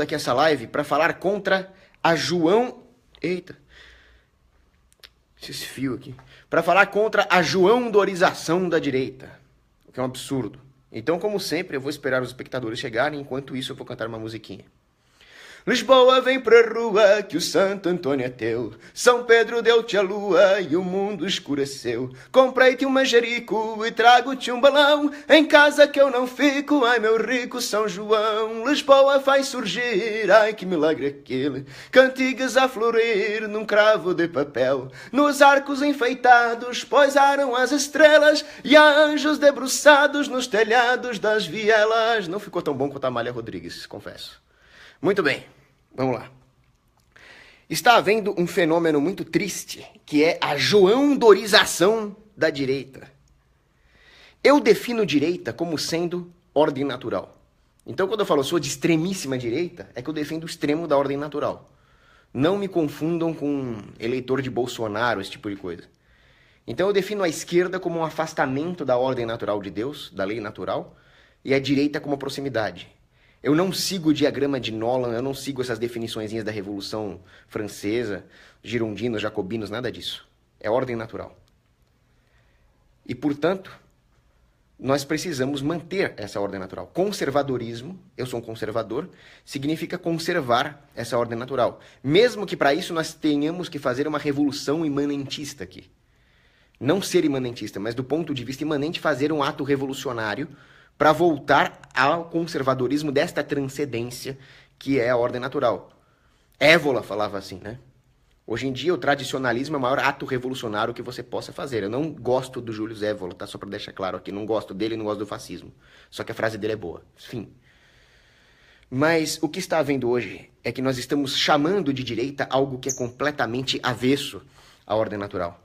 aqui essa live para falar contra a João... Eita. Esse fio aqui. Para falar contra a joão-dorização da direita. O que é um absurdo. Então, como sempre, eu vou esperar os espectadores chegarem. Enquanto isso, eu vou cantar uma musiquinha. Lisboa vem pra rua, que o Santo Antônio é teu. São Pedro deu-te a lua e o mundo escureceu. Comprei-te um manjerico e trago-te um balão. Em casa que eu não fico, ai meu rico São João. Lisboa faz surgir, ai que milagre aquele. Cantigas a florir num cravo de papel. Nos arcos enfeitados poisaram as estrelas. E há anjos debruçados nos telhados das vielas. Não ficou tão bom quanto a Amália Rodrigues, confesso. Muito bem, vamos lá. Está havendo um fenômeno muito triste, que é a joão-dorização da direita. Eu defino direita como sendo ordem natural. Então, quando eu falo sou de extremíssima direita, é que eu defendo o extremo da ordem natural. Não me confundam com eleitor de Bolsonaro, esse tipo de coisa. Então, eu defino a esquerda como um afastamento da ordem natural de Deus, da lei natural, e a direita como proximidade. Eu não sigo o diagrama de Nolan, eu não sigo essas definiçõezinhas da Revolução Francesa, girondinos, jacobinos, nada disso. É ordem natural. E, portanto, nós precisamos manter essa ordem natural. Conservadorismo, eu sou um conservador, significa conservar essa ordem natural. Mesmo que para isso nós tenhamos que fazer uma revolução imanentista aqui. Não ser imanentista, mas do ponto de vista imanente fazer um ato revolucionário para voltar ao conservadorismo desta transcendência que é a ordem natural. Évola falava assim, né? Hoje em dia o tradicionalismo é o maior ato revolucionário que você possa fazer. Eu não gosto do Júlio Évola, tá? Só para deixar claro aqui. Não gosto dele, não gosto do fascismo. Só que a frase dele é boa. Enfim. Mas o que está havendo hoje é que nós estamos chamando de direita algo que é completamente avesso à ordem natural.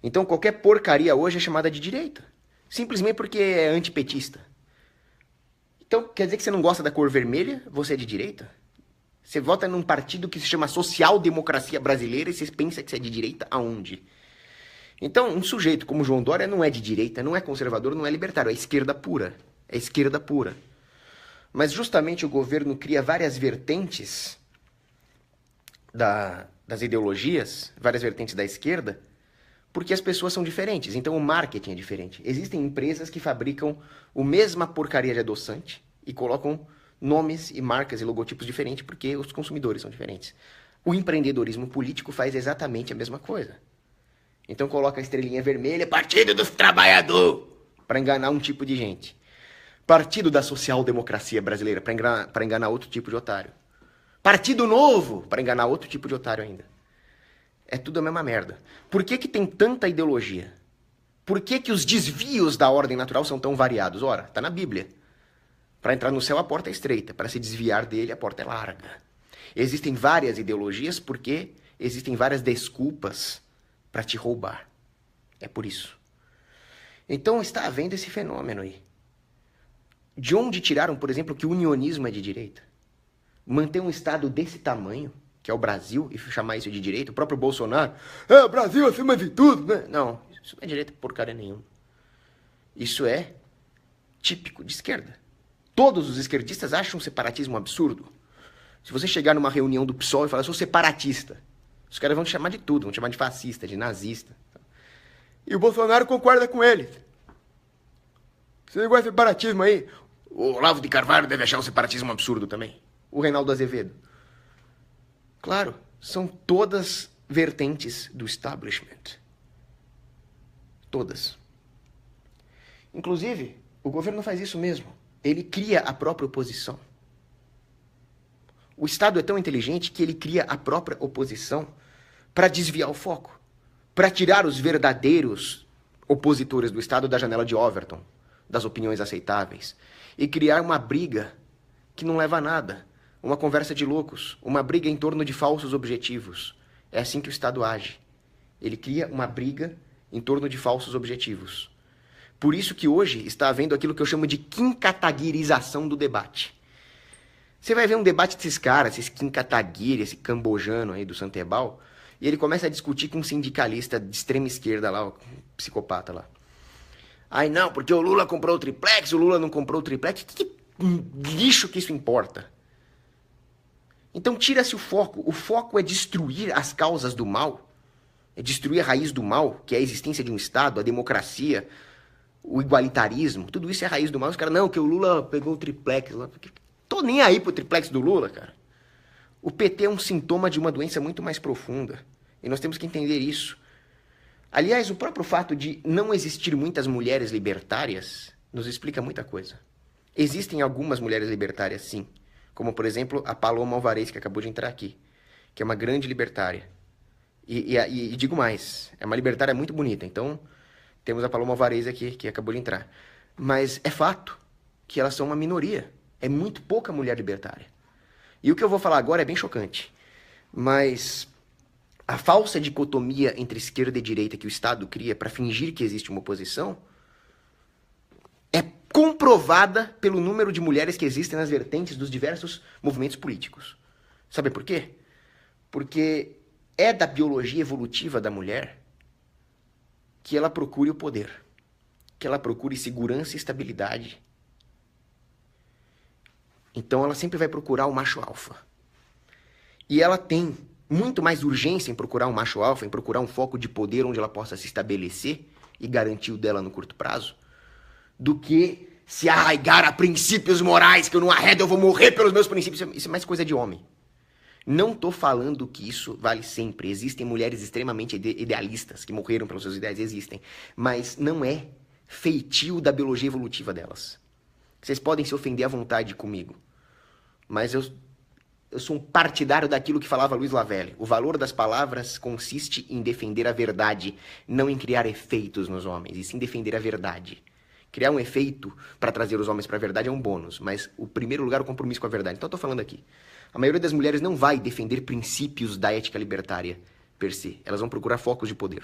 Então qualquer porcaria hoje é chamada de direita. Simplesmente porque é antipetista. Então, quer dizer que você não gosta da cor vermelha? Você é de direita? Você vota num partido que se chama Social Democracia Brasileira e você pensa que você é de direita aonde? Então, um sujeito como João Dória não é de direita, não é conservador, não é libertário, é esquerda pura. É esquerda pura. Mas justamente o governo cria várias vertentes das ideologias, várias vertentes da esquerda, porque as pessoas são diferentes, então o marketing é diferente. Existem empresas que fabricam a mesma porcaria de adoçante e colocam nomes e marcas e logotipos diferentes porque os consumidores são diferentes. O empreendedorismo político faz exatamente a mesma coisa. Então coloca a estrelinha vermelha, Partido dos Trabalhadores, para enganar um tipo de gente. Partido da Social Democracia Brasileira, para enganar outro tipo de otário. Partido Novo, para enganar outro tipo de otário ainda. É tudo a mesma merda. Por que que tem tanta ideologia? Por que que os desvios da ordem natural são tão variados? Ora, tá na Bíblia. Para entrar no céu a porta é estreita, para se desviar dele a porta é larga. Existem várias ideologias porque existem várias desculpas para te roubar. É por isso. Então está havendo esse fenômeno aí. De onde tiraram, por exemplo, que o unionismo é de direita? Manter um Estado desse tamanho, que é o Brasil, e chamar isso de direita, o próprio Bolsonaro, Brasil acima de tudo, né? Não, isso não é direita porcaria nenhuma. Isso é típico de esquerda. Todos os esquerdistas acham o separatismo um absurdo. Se você chegar numa reunião do PSOL e falar, sou separatista, os caras vão te chamar de tudo, vão te chamar de fascista, de nazista. E o Bolsonaro concorda com ele. Esse negócio de separatismo aí, o Olavo de Carvalho deve achar o separatismo um absurdo também. O Reinaldo Azevedo. Claro, são todas vertentes do establishment. Todas. Inclusive, o governo faz isso mesmo. Ele cria a própria oposição. O Estado é tão inteligente que ele cria a própria oposição para desviar o foco, para tirar os verdadeiros opositores do Estado da janela de Overton, das opiniões aceitáveis, e criar uma briga que não leva a nada. Uma conversa de loucos, uma briga em torno de falsos objetivos. É assim que o Estado age. Ele cria uma briga em torno de falsos objetivos. Por isso que hoje está havendo aquilo que eu chamo de Kim Kataguirização do debate. Você vai ver um debate desses caras, esse Kim Kataguiri, esse cambojano aí do Santebal, e ele começa a discutir com um sindicalista de extrema esquerda lá, um psicopata lá. Aí não, porque o Lula comprou o triplex, o Lula não comprou o triplex. Que lixo que isso importa? Então tira-se o foco. O foco é destruir as causas do mal, é destruir a raiz do mal, que é a existência de um Estado, a democracia, o igualitarismo. Tudo isso é a raiz do mal. Os caras, não, que o Lula pegou o triplex lá. Tô nem aí pro triplex do Lula, cara. O PT é um sintoma de uma doença muito mais profunda. E nós temos que entender isso. Aliás, o próprio fato de não existir muitas mulheres libertárias nos explica muita coisa. Existem algumas mulheres libertárias, sim. Como, por exemplo, a Paloma Alvarez, que acabou de entrar aqui. Que é uma grande libertária. E digo mais, é uma libertária muito bonita. Então, temos a Paloma Alvarez aqui, que acabou de entrar. Mas é fato que elas são uma minoria. É muito pouca mulher libertária. E o que eu vou falar agora é bem chocante. Mas a falsa dicotomia entre esquerda e direita que o Estado cria para fingir que existe uma oposição é comprovada pelo número de mulheres que existem nas vertentes dos diversos movimentos políticos. Sabe por quê? Porque é da biologia evolutiva da mulher que ela procure o poder, que ela procure segurança e estabilidade. Então ela sempre vai procurar o macho alfa. E ela tem muito mais urgência em procurar um macho alfa, em procurar um foco de poder onde ela possa se estabelecer e garantir o dela no curto prazo, do que se arraigar a princípios morais, que eu não arredo, eu vou morrer pelos meus princípios. Isso é mais coisa de homem. Não tô falando que isso vale sempre. Existem mulheres extremamente idealistas que morreram pelos seus ideais, existem. Mas não é feitio da biologia evolutiva delas. Vocês podem se ofender à vontade comigo, mas eu sou um partidário daquilo que falava Luiz Lavelli. O valor das palavras consiste em defender a verdade, não em criar efeitos nos homens, e sim defender a verdade. Criar um efeito para trazer os homens para a verdade é um bônus, mas o primeiro lugar é o compromisso com a verdade. Então eu tô falando aqui. A maioria das mulheres não vai defender princípios da ética libertária per se. Elas vão procurar focos de poder.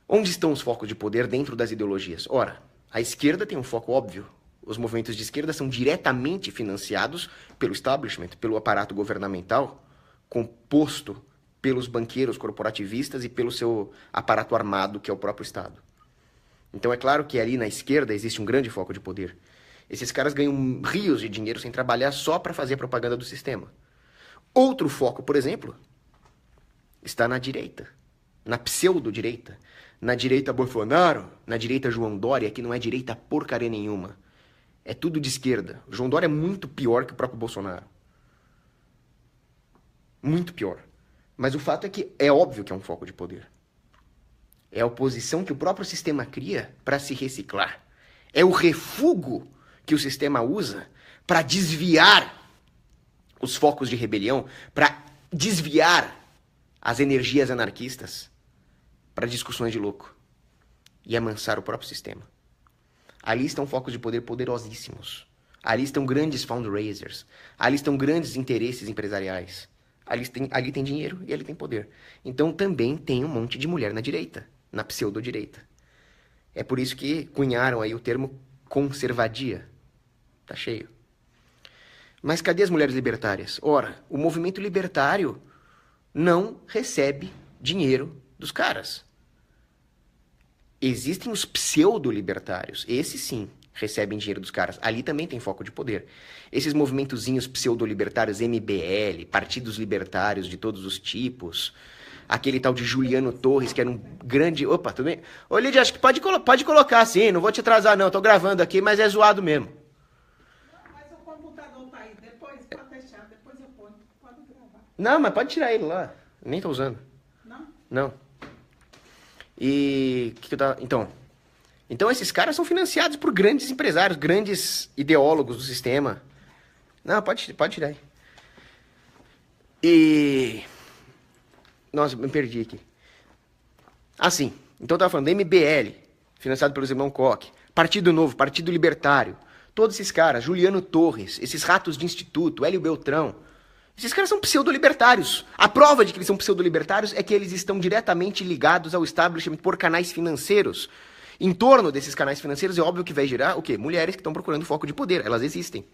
Onde estão os focos de poder dentro das ideologias? Ora, a esquerda tem um foco óbvio. Os movimentos de esquerda são diretamente financiados pelo establishment, pelo aparato governamental, composto pelos banqueiros corporativistas e pelo seu aparato armado, que é o próprio Estado. Então é claro que ali na esquerda existe um grande foco de poder. Esses caras ganham rios de dinheiro sem trabalhar só para fazer propaganda do sistema. Outro foco, por exemplo, está na direita, na pseudo-direita. Na direita Bolsonaro, na direita João Dória, que não é direita porcaria nenhuma. É tudo de esquerda. O João Dória é muito pior que o próprio Bolsonaro. Muito pior. Mas o fato é que é óbvio que é um foco de poder. É a oposição que o próprio sistema cria para se reciclar. É o refúgio que o sistema usa para desviar os focos de rebelião, para desviar as energias anarquistas para discussões de louco e amansar o próprio sistema. Ali estão focos de poder poderosíssimos. Ali estão grandes fundraisers. Ali estão grandes interesses empresariais. Ali tem dinheiro e ali tem poder. Então também tem um monte de mulher na direita, na pseudo-direita. É por isso que cunharam aí o termo conservadia. Tá cheio. Mas cadê as mulheres libertárias? Ora, o movimento libertário não recebe dinheiro dos caras. Existem os pseudo-libertários. Esses sim recebem dinheiro dos caras. Ali também tem foco de poder. Esses movimentozinhos pseudo-libertários, MBL, partidos libertários de todos os tipos, aquele tal de Juliano Torres, que era um grande... Opa, tudo bem? Ô, Lídia, acho que pode colocar assim, não vou te atrasar não, tô gravando aqui, mas é zoado mesmo. Não, mas o computador tá aí, depois pode deixar, depois eu ponho, pode gravar. Não, mas pode tirar ele lá, nem tô usando. Não? Não. E... que eu tava... Então esses caras são financiados por grandes empresários, grandes ideólogos do sistema. Não, pode tirar aí. E... Nossa, me perdi aqui. Assim, então eu tava falando da MBL, financiado pelo Zimão Koch, Partido Novo, Partido Libertário, todos esses caras, Juliano Torres, esses ratos de instituto, Hélio Beltrão, esses caras são pseudo-libertários. A prova de que eles são pseudo-libertários é que eles estão diretamente ligados ao establishment por canais financeiros. Em torno desses canais financeiros é óbvio que vai girar o quê? Mulheres que estão procurando foco de poder. Elas existem.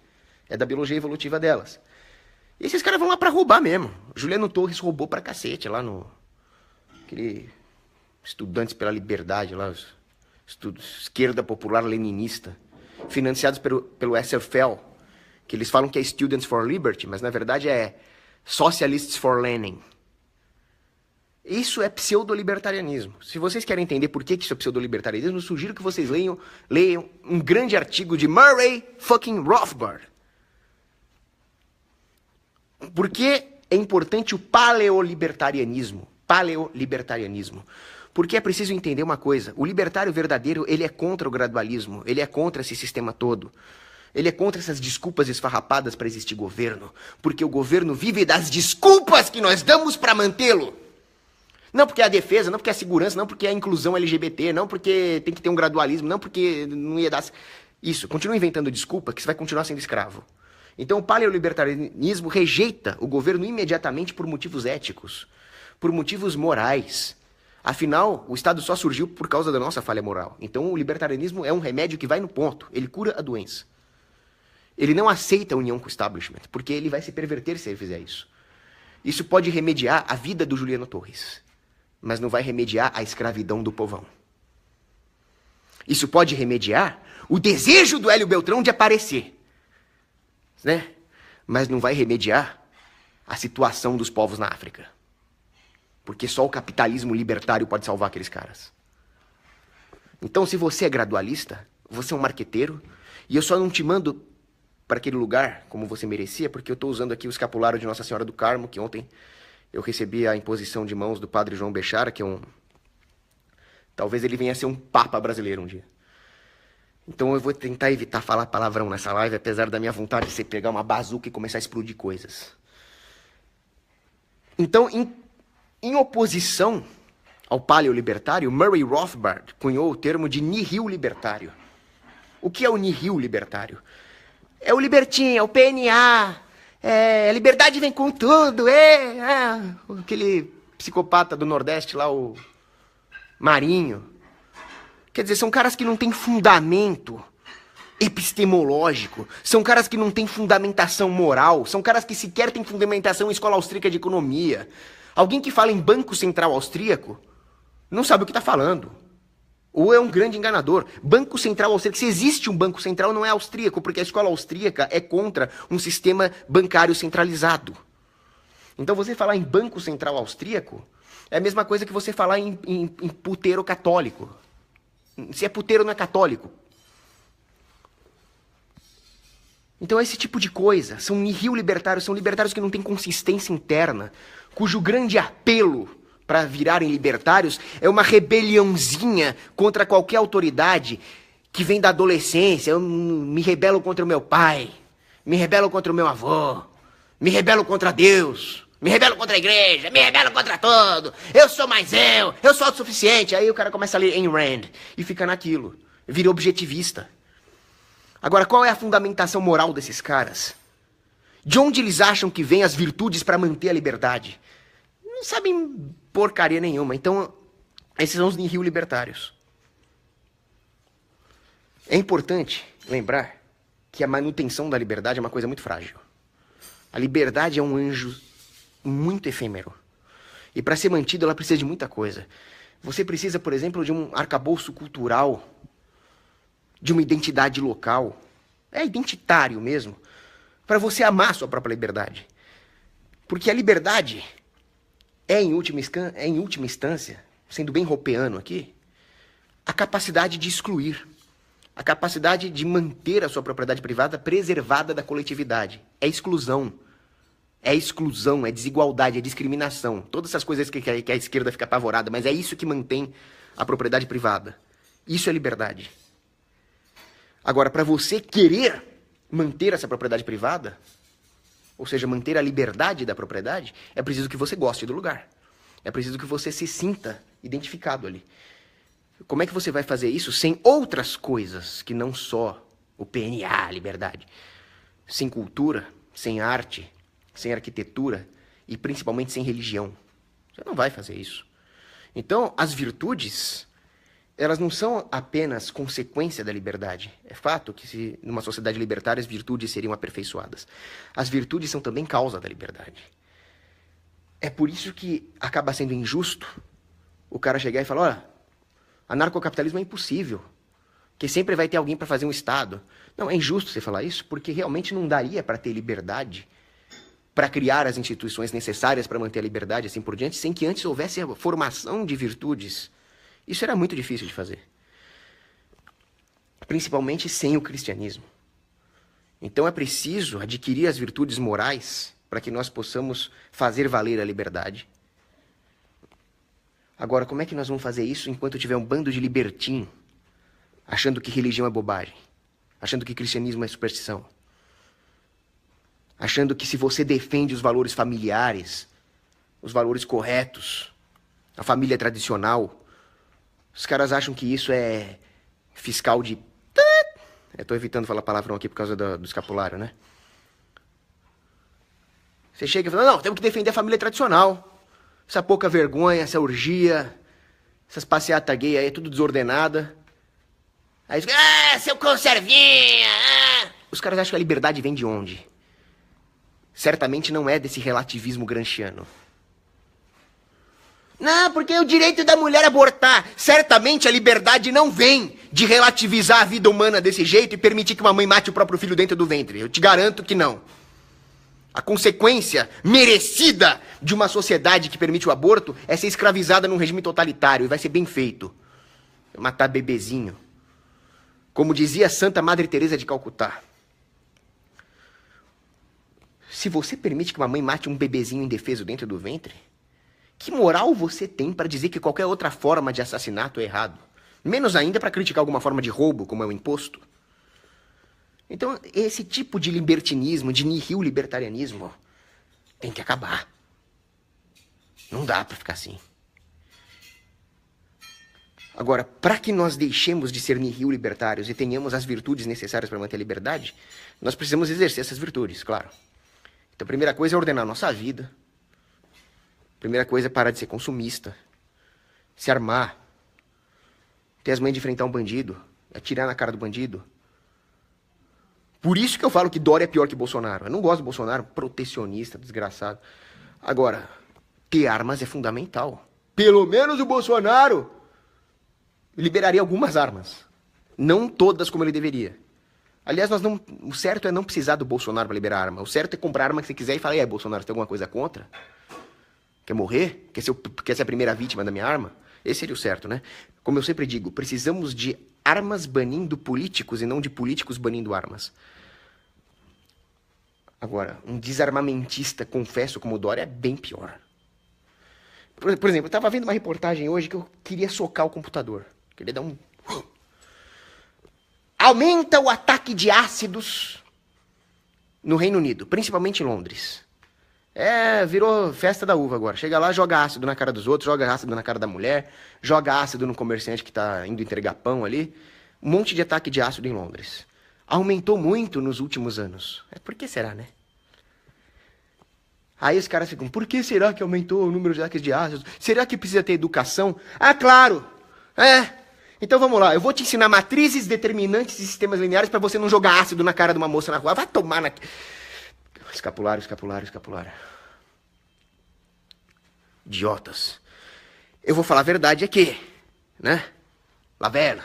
É da biologia evolutiva delas. E esses caras vão lá pra roubar mesmo. Juliano Torres roubou pra cacete lá no... Aquele... Estudantes pela Liberdade lá. Esquerda Popular Leninista. Financiados pelo SFL, que eles falam que é Students for Liberty, mas na verdade é Socialists for Lenin. Isso é pseudo-libertarianismo. Se vocês querem entender por que isso é pseudo-libertarianismo, eu sugiro que vocês leiam um grande artigo de Murray fucking Rothbard. Por que é importante o paleolibertarianismo? Paleolibertarianismo. Porque é preciso entender uma coisa. O libertário verdadeiro, ele é contra o gradualismo. Ele é contra esse sistema todo. Ele é contra essas desculpas esfarrapadas para existir governo. Porque o governo vive das desculpas que nós damos para mantê-lo. Não porque é a defesa, não porque é a segurança, não porque é a inclusão LGBT, não porque tem que ter um gradualismo, não porque não ia dar... Isso, continua inventando desculpa que você vai continuar sendo escravo. Então o paleolibertarianismo rejeita o governo imediatamente por motivos éticos, por motivos morais. Afinal, o Estado só surgiu por causa da nossa falha moral. Então o libertarianismo é um remédio que vai no ponto, ele cura a doença. Ele não aceita a união com o establishment, porque ele vai se perverter se ele fizer isso. Isso pode remediar a vida do Juliano Torres, mas não vai remediar a escravidão do povão. Isso pode remediar o desejo do Hélio Beltrão de aparecer, né? Mas não vai remediar a situação dos povos na África. Porque só o capitalismo libertário pode salvar aqueles caras. Então, se você é gradualista, você é um marqueteiro, e eu só não te mando para aquele lugar como você merecia, porque eu estou usando aqui o escapulário de Nossa Senhora do Carmo, que ontem eu recebi a imposição de mãos do padre João Bechara, que é um... Talvez ele venha a ser um papa brasileiro um dia. Então eu vou tentar evitar falar palavrão nessa live, apesar da minha vontade de ser pegar uma bazuca e começar a explodir coisas. Então, em oposição ao paleolibertário, Murray Rothbard cunhou o termo de nihil libertário. O que é o nihil libertário? É o libertinho, é o PNA, a liberdade vem com tudo, aquele psicopata do Nordeste lá, o Marinho. Quer dizer, são caras que não têm fundamento epistemológico, são caras que não têm fundamentação moral, são caras que sequer têm fundamentação em escola austríaca de economia. Alguém que fala em Banco Central Austríaco não sabe o que está falando. Ou é um grande enganador. Banco Central Austríaco, se existe um Banco Central, não é austríaco, porque a escola austríaca é contra um sistema bancário centralizado. Então você falar em Banco Central Austríaco é a mesma coisa que você falar em puteiro católico. Se é puteiro, não é católico. Então esse tipo de coisa, são nihil libertários, são libertários que não têm consistência interna, cujo grande apelo para virarem libertários é uma rebeliãozinha contra qualquer autoridade que vem da adolescência. Eu me rebelo contra o meu pai, me rebelo contra o meu avô, me rebelo contra Deus, me rebelo contra a igreja, me rebelo contra tudo. Eu sou mais eu sou autossuficiente. Aí o cara começa a ler Ayn Rand e fica naquilo, vira objetivista. Agora, qual é a fundamentação moral desses caras? De onde eles acham que vêm as virtudes para manter a liberdade? Não sabem porcaria nenhuma. Então, esses são os nihil libertários. É importante lembrar que a manutenção da liberdade é uma coisa muito frágil. A liberdade é um anjo muito efêmero. E para ser mantido, ela precisa de muita coisa. Você precisa, por exemplo, de um arcabouço cultural, de uma identidade local, identitário mesmo, para você amar a sua própria liberdade. Porque a liberdade em última instância, sendo bem ropeano aqui, a capacidade de excluir, a capacidade de manter a sua propriedade privada preservada da coletividade. É exclusão, é desigualdade, é discriminação. Todas essas coisas que a esquerda fica apavorada, mas é isso que mantém a propriedade privada. Isso é liberdade. Agora, para você querer manter essa propriedade privada, ou seja, manter a liberdade da propriedade, é preciso que você goste do lugar. É preciso que você se sinta identificado ali. Como é que você vai fazer isso sem outras coisas que não só o PNA, a liberdade? Sem cultura, sem arte, sem arquitetura e principalmente sem religião. Você não vai fazer isso. Então, as virtudes, elas não são apenas consequência da liberdade. É fato que se numa sociedade libertária as virtudes seriam aperfeiçoadas. As virtudes são também causa da liberdade. É por isso que acaba sendo injusto o cara chegar e falar, olha, anarcocapitalismo é impossível. que sempre vai ter alguém para fazer um Estado. Não, é injusto você falar isso, porque realmente não daria para ter liberdade, para criar as instituições necessárias para manter a liberdade, assim por diante, sem que antes houvesse a formação de virtudes. Isso era muito difícil de fazer. Principalmente sem o cristianismo. Então é preciso adquirir as virtudes morais para que nós possamos fazer valer a liberdade. Agora, como é que nós vamos fazer isso enquanto tiver um bando de libertino, achando que religião é bobagem, achando que cristianismo é superstição, achando que se você defende os valores familiares, os valores corretos, a família tradicional, os caras acham que isso é fiscal de... Eu tô evitando falar palavrão aqui por causa do escapulário, né? Você chega e fala, não, temos que defender a família tradicional. Essa pouca vergonha, essa orgia, essas passeatas gay aí, tudo desordenada. Aí seu conservinha! Os caras acham que a liberdade vem de onde? Certamente não é desse relativismo gramsciano. Não, porque é o direito da mulher abortar. Certamente a liberdade não vem de relativizar a vida humana desse jeito e permitir que uma mãe mate o próprio filho dentro do ventre. Eu te garanto que não. A consequência merecida de uma sociedade que permite o aborto é ser escravizada num regime totalitário. E vai ser bem feito. Matar bebezinho. Como dizia Santa Madre Teresa de Calcutá. Se você permite que uma mãe mate um bebezinho indefeso dentro do ventre, que moral você tem para dizer que qualquer outra forma de assassinato é errado? Menos ainda para criticar alguma forma de roubo, como é o imposto. Então, esse tipo de libertinismo, de nihil-libertarianismo, tem que acabar. Não dá para ficar assim. Agora, para que nós deixemos de ser nihil-libertários e tenhamos as virtudes necessárias para manter a liberdade, nós precisamos exercer essas virtudes, claro. Então, a primeira coisa é ordenar a nossa vida. A primeira coisa é parar de ser consumista, se armar, ter as mães de enfrentar um bandido, atirar na cara do bandido. Por isso que eu falo que Dória é pior que Bolsonaro. Eu não gosto do Bolsonaro, protecionista, desgraçado. Agora, ter armas é fundamental. Pelo menos o Bolsonaro liberaria algumas armas. Não todas como ele deveria. Aliás, o certo é não precisar do Bolsonaro para liberar arma. O certo é comprar a arma que você quiser e falar, e aí, Bolsonaro, você tem alguma coisa contra? Quer morrer? Quer ser a primeira vítima da minha arma? Esse seria o certo, né? Como eu sempre digo, precisamos de armas banindo políticos e não de políticos banindo armas. Agora, um desarmamentista, confesso, como o Dória, é bem pior. Por exemplo, eu estava vendo uma reportagem hoje que eu queria socar o computador. Queria dar um... Aumenta o ataque de ácidos no Reino Unido, principalmente em Londres. Virou festa da uva agora. Chega lá, joga ácido na cara dos outros, joga ácido na cara da mulher, joga ácido no comerciante que está indo entregar pão ali. Um monte de ataque de ácido em Londres. Aumentou muito nos últimos anos. Por que será, né? Aí os caras ficam, por que será que aumentou o número de ataques de ácido? Será que precisa ter educação? Ah, claro! Então vamos lá, eu vou te ensinar matrizes, determinantes e sistemas lineares para você não jogar ácido na cara de uma moça na rua. Vai tomar na... Escapulário. Idiotas. Eu vou falar a verdade aqui, né? Lavela.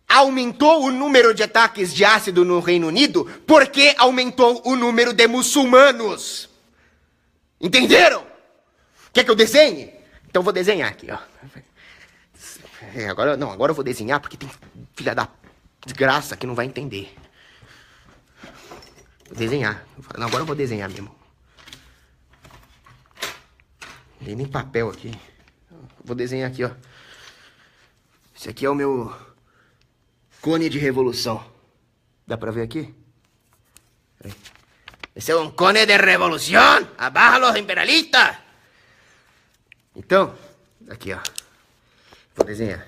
Aumentou o número de ataques de ácido no Reino Unido porque aumentou o número de muçulmanos. Entenderam? Quer que eu desenhe? Então eu vou desenhar aqui, ó. Agora eu vou desenhar porque tem filha da desgraça que não vai entender. Vou desenhar. Não, agora eu vou desenhar mesmo. Não tem nem papel aqui. Vou desenhar aqui, ó. Esse aqui é o meu cone de revolução. Dá pra ver aqui? Esse é um cone de revolução. Abaixo los imperialistas. Então, aqui, ó. Vou desenhar.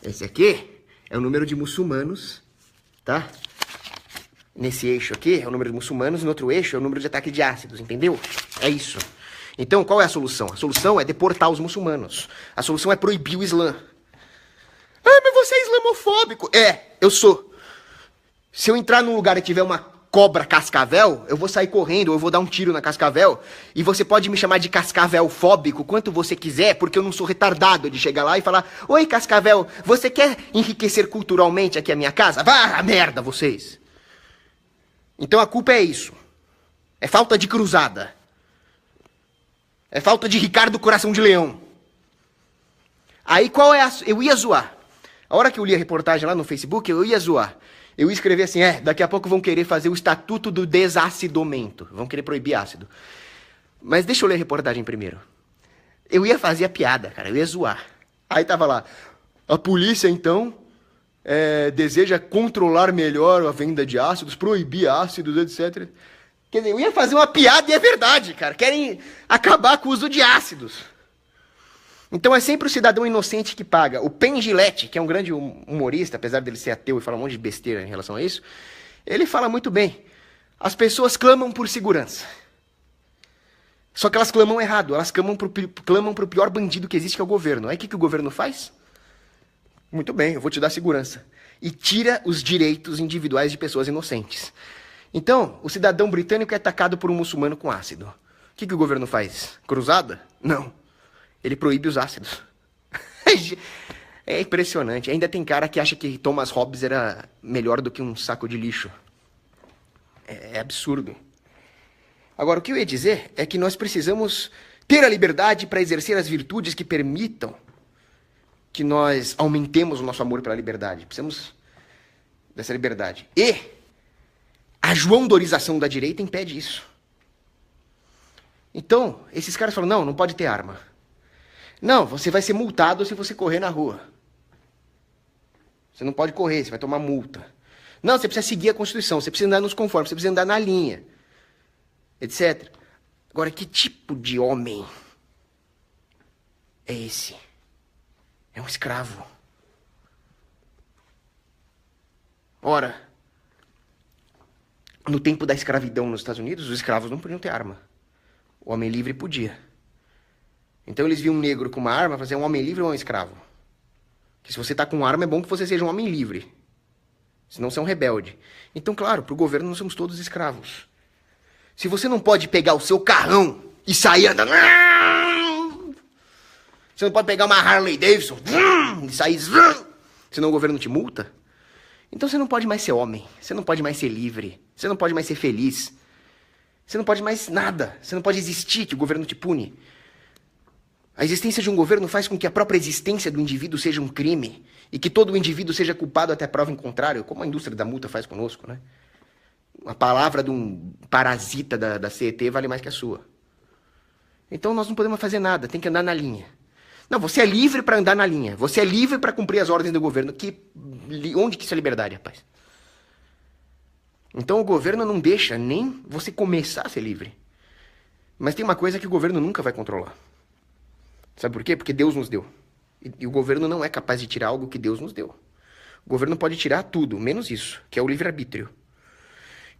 Esse aqui é o número de muçulmanos, tá? Nesse eixo aqui é o número de muçulmanos, no outro eixo é o número de ataques de ácidos, entendeu? É isso. Então, qual é a solução? A solução é deportar os muçulmanos. A solução é proibir o Islã. Ah, mas você é islamofóbico. Eu sou. Se eu entrar num lugar e tiver uma cobra cascavel, eu vou sair correndo, eu vou dar um tiro na cascavel, e você pode me chamar de cascavel fóbico quanto você quiser, porque eu não sou retardado de chegar lá e falar: oi, cascavel, você quer enriquecer culturalmente aqui a minha casa? Vá a merda, vocês! Então a culpa é isso. É falta de cruzada. É falta de Ricardo Coração de Leão. Aí qual é a... Eu ia zoar. A hora que eu li a reportagem lá no Facebook, eu ia zoar. Eu ia escrever assim: daqui a pouco vão querer fazer o estatuto do desacidomento. Vão querer proibir ácido. Mas deixa eu ler a reportagem primeiro. Eu ia fazer a piada, cara. Eu ia zoar. Aí tava lá: a polícia, então, deseja controlar melhor a venda de ácidos, proibir ácidos, etc. Quer dizer, eu ia fazer uma piada e é verdade, cara. Querem acabar com o uso de ácidos. Então é sempre o cidadão inocente que paga. O Penn Jillette, que é um grande humorista, apesar dele ser ateu e falar um monte de besteira em relação a isso, ele fala muito bem. As pessoas clamam por segurança. Só que elas clamam errado. Elas clamam pro pior bandido que existe, que é o governo. Aí o que o governo faz? Muito bem, eu vou te dar segurança. E tira os direitos individuais de pessoas inocentes. Então, o cidadão britânico é atacado por um muçulmano com ácido. O que o governo faz? Cruzada? Não. Ele proíbe os ácidos. É impressionante. Ainda tem cara que acha que Thomas Hobbes era melhor do que um saco de lixo. É absurdo. Agora, o que eu ia dizer é que nós precisamos ter a liberdade para exercer as virtudes que permitam que nós aumentemos o nosso amor pela liberdade. Precisamos dessa liberdade. E a joão-dorização da direita impede isso. Então, esses caras falam: não pode ter arma. Não, você vai ser multado se você correr na rua. Você não pode correr, você vai tomar multa. Não, você precisa seguir a Constituição, você precisa andar nos conformes, você precisa andar na linha, etc. Agora, que tipo de homem é esse? É um escravo. Ora, no tempo da escravidão nos Estados Unidos, os escravos não podiam ter arma. O homem livre podia. Então eles viam um negro com uma arma e falavam: é um homem livre ou um escravo? Que se você está com arma, é bom que você seja um homem livre. Senão você é um rebelde. Então, claro, para o governo nós somos todos escravos. Se você não pode pegar o seu carrão e sair andando... Você não pode pegar uma Harley Davidson e sair... Senão o governo te multa. Então você não pode mais ser homem. Você não pode mais ser livre. Você não pode mais ser feliz. Você não pode mais nada. Você não pode existir, que o governo te pune. A existência de um governo faz com que a própria existência do indivíduo seja um crime e que todo indivíduo seja culpado até prova em contrário, como a indústria da multa faz conosco, né? A palavra de um parasita da CET vale mais que a sua. Então nós não podemos fazer nada, tem que andar na linha. Não, você é livre para andar na linha, você é livre para cumprir as ordens do governo. Onde que isso é liberdade, rapaz? Então o governo não deixa nem você começar a ser livre. Mas tem uma coisa que o governo nunca vai controlar. Sabe por quê? Porque Deus nos deu. E o governo não é capaz de tirar algo que Deus nos deu. O governo pode tirar tudo, menos isso, que é o livre-arbítrio.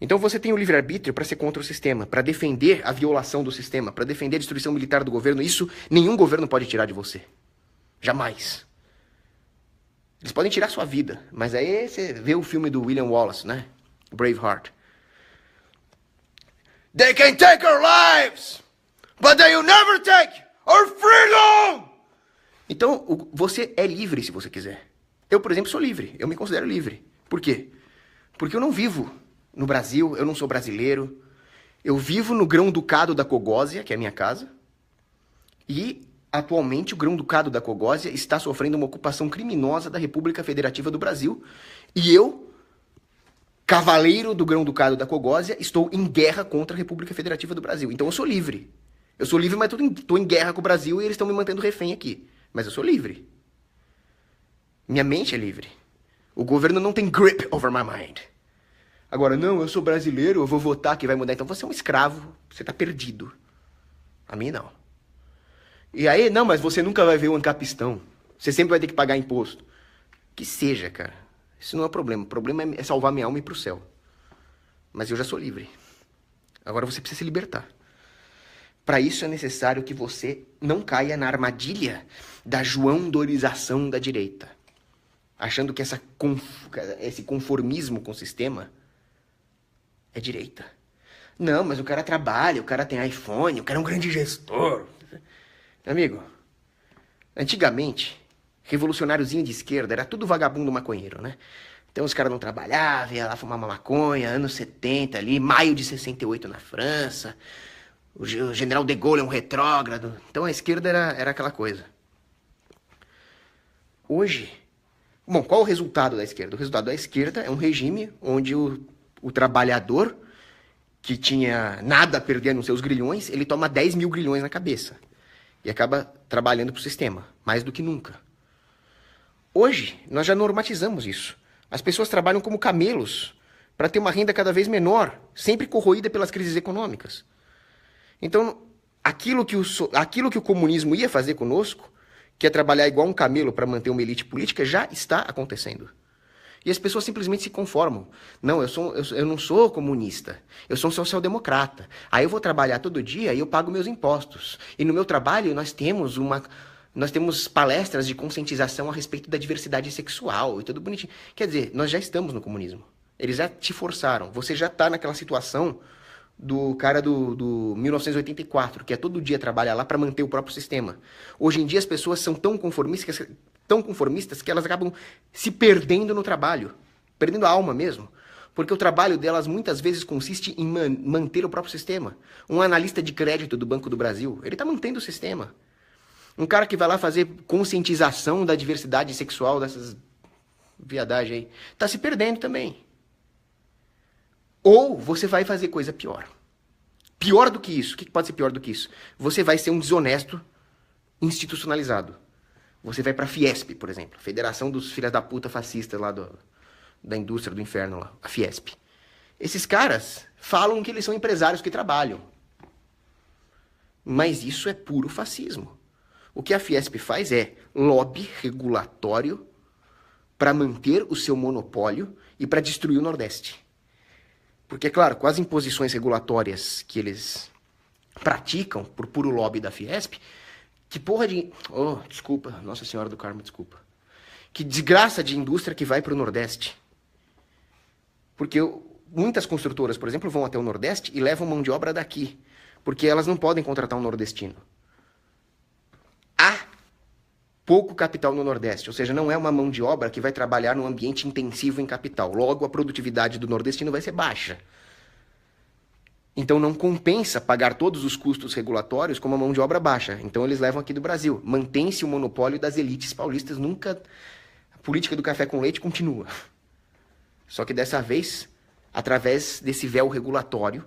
Então você tem o livre-arbítrio para ser contra o sistema, para defender a violação do sistema, para defender a destruição militar do governo. Isso nenhum governo pode tirar de você. Jamais. Eles podem tirar sua vida, mas aí você vê o filme do William Wallace, né? Braveheart. They can take our lives, but they will never take our freedom! Então, você é livre se você quiser. Eu, por exemplo, sou livre. Eu me considero livre. Por quê? Porque eu não vivo no Brasil, eu não sou brasileiro. Eu vivo no Grão-Ducado da Cogósia, que é a minha casa. E, atualmente, o Grão-Ducado da Cogósia está sofrendo uma ocupação criminosa da República Federativa do Brasil. E eu, cavaleiro do Grão-Ducado da Cogósia, estou em guerra contra a República Federativa do Brasil. Então eu sou livre. Eu sou livre, mas estou em guerra com o Brasil e eles estão me mantendo refém aqui. Mas eu sou livre. Minha mente é livre. O governo não tem grip over my mind. Agora, não, eu sou brasileiro, eu vou votar que vai mudar. Então você é um escravo, você tá perdido. A mim não. E aí, não, mas você nunca vai ver o ancapistão. Você sempre vai ter que pagar imposto. Que seja, cara. Isso não é o problema. O problema é salvar minha alma e ir pro céu. Mas eu já sou livre. Agora você precisa se libertar. Para isso é necessário que você não caia na armadilha da joão-dorização da direita. Achando que esse conformismo com o sistema é direita. Não, mas o cara trabalha, o cara tem iPhone, o cara é um grande gestor. Amigo, antigamente, revolucionáriozinho de esquerda era tudo vagabundo maconheiro, né? Então os caras não trabalhavam, ia lá fumar uma maconha, anos 70 ali, maio de 68 na França. O general de Gaulle é um retrógrado. Então a esquerda era aquela coisa. Hoje, bom, qual o resultado da esquerda? O resultado da esquerda é um regime onde o trabalhador, que tinha nada a perder nos seus grilhões, ele toma 10 mil grilhões na cabeça. E acaba trabalhando pro sistema, mais do que nunca. Hoje, nós já normatizamos isso. As pessoas trabalham como camelos para ter uma renda cada vez menor, sempre corroída pelas crises econômicas. Então, aquilo que o comunismo ia fazer conosco, que é trabalhar igual um camelo para manter uma elite política, já está acontecendo. E as pessoas simplesmente se conformam. Não, eu não sou comunista, eu sou um social-democrata. Aí eu vou trabalhar todo dia e eu pago meus impostos. E no meu trabalho nós temos palestras de conscientização a respeito da diversidade sexual e tudo bonitinho. Quer dizer, nós já estamos no comunismo. Eles já te forçaram. Você já está naquela situação do cara do 1984, que é todo dia trabalhar lá para manter o próprio sistema. Hoje em dia as pessoas são tão conformistas que elas acabam se perdendo no trabalho, perdendo a alma mesmo. Porque o trabalho delas muitas vezes consiste em manter o próprio sistema. Um analista de crédito do Banco do Brasil, ele está mantendo o sistema. Um cara que vai lá fazer conscientização da diversidade sexual, dessas viadagens aí, está se perdendo também. Ou você vai fazer coisa pior. Pior do que isso. O que pode ser pior do que isso? Você vai ser um desonesto institucionalizado. Você vai pra Fiesp, por exemplo. Federação dos Filhas da Puta Fascistas lá da indústria do inferno lá. A Fiesp. Esses caras falam que eles são empresários que trabalham. Mas isso é puro fascismo. O que a Fiesp faz é lobby regulatório para manter o seu monopólio e para destruir o Nordeste. Porque, claro, com as imposições regulatórias que eles praticam por puro lobby da Fiesp, que porra de... Oh, desculpa, Nossa Senhora do Carmo, desculpa. Que desgraça de indústria que vai para o Nordeste. Porque muitas construtoras, por exemplo, vão até o Nordeste e levam mão de obra daqui. Porque elas não podem contratar um nordestino. Há pouco capital no Nordeste, ou seja, não é uma mão de obra que vai trabalhar num ambiente intensivo em capital. Logo, a produtividade do nordestino vai ser baixa. Então não compensa pagar todos os custos regulatórios com uma mão de obra baixa. Então eles levam aqui do Brasil. Mantém-se o monopólio das elites paulistas. Nunca... A política do café com leite continua. Só que dessa vez, através desse véu regulatório,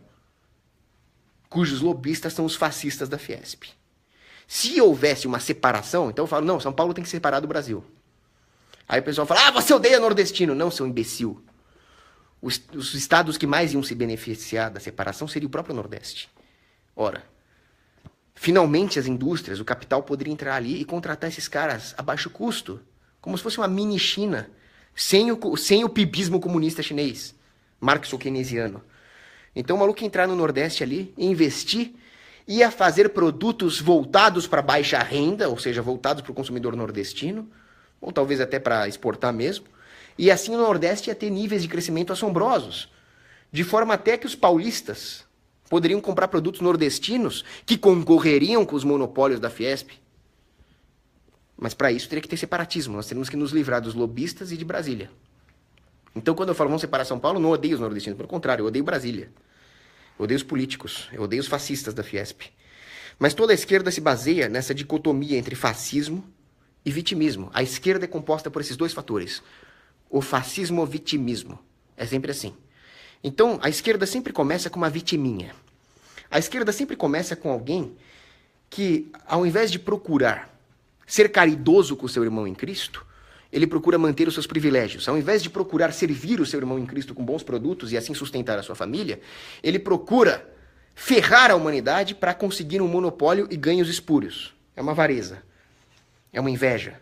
cujos lobistas são os fascistas da Fiesp. Se houvesse uma separação, então eu falo, não, São Paulo tem que separar do Brasil. Aí o pessoal fala, você odeia nordestino. Não, seu imbecil. Os estados que mais iam se beneficiar da separação seria o próprio Nordeste. Ora, finalmente as indústrias, o capital poderia entrar ali e contratar esses caras a baixo custo, como se fosse uma mini China, sem o pibismo comunista chinês, marxo-keynesiano. Então o maluco ia entrar no Nordeste ali e investir, ia fazer produtos voltados para baixa renda, ou seja, voltados para o consumidor nordestino, ou talvez até para exportar mesmo, e assim o Nordeste ia ter níveis de crescimento assombrosos, de forma até que os paulistas poderiam comprar produtos nordestinos que concorreriam com os monopólios da Fiesp. Mas para isso teria que ter separatismo, nós teríamos que nos livrar dos lobistas e de Brasília. Então quando eu falo vamos separar São Paulo, não odeio os nordestinos, pelo contrário, eu odeio Brasília. Eu odeio os políticos, eu odeio os fascistas da Fiesp. Mas toda a esquerda se baseia nessa dicotomia entre fascismo e vitimismo. A esquerda é composta por esses dois fatores. O fascismo ou vitimismo. É sempre assim. Então, a esquerda sempre começa com uma vitiminha. A esquerda sempre começa com alguém que, ao invés de procurar ser caridoso com o seu irmão em Cristo, ele procura manter os seus privilégios. Ao invés de procurar servir o seu irmão em Cristo com bons produtos e assim sustentar a sua família, ele procura ferrar a humanidade para conseguir um monopólio e ganhos espúrios. É uma avareza. É uma inveja.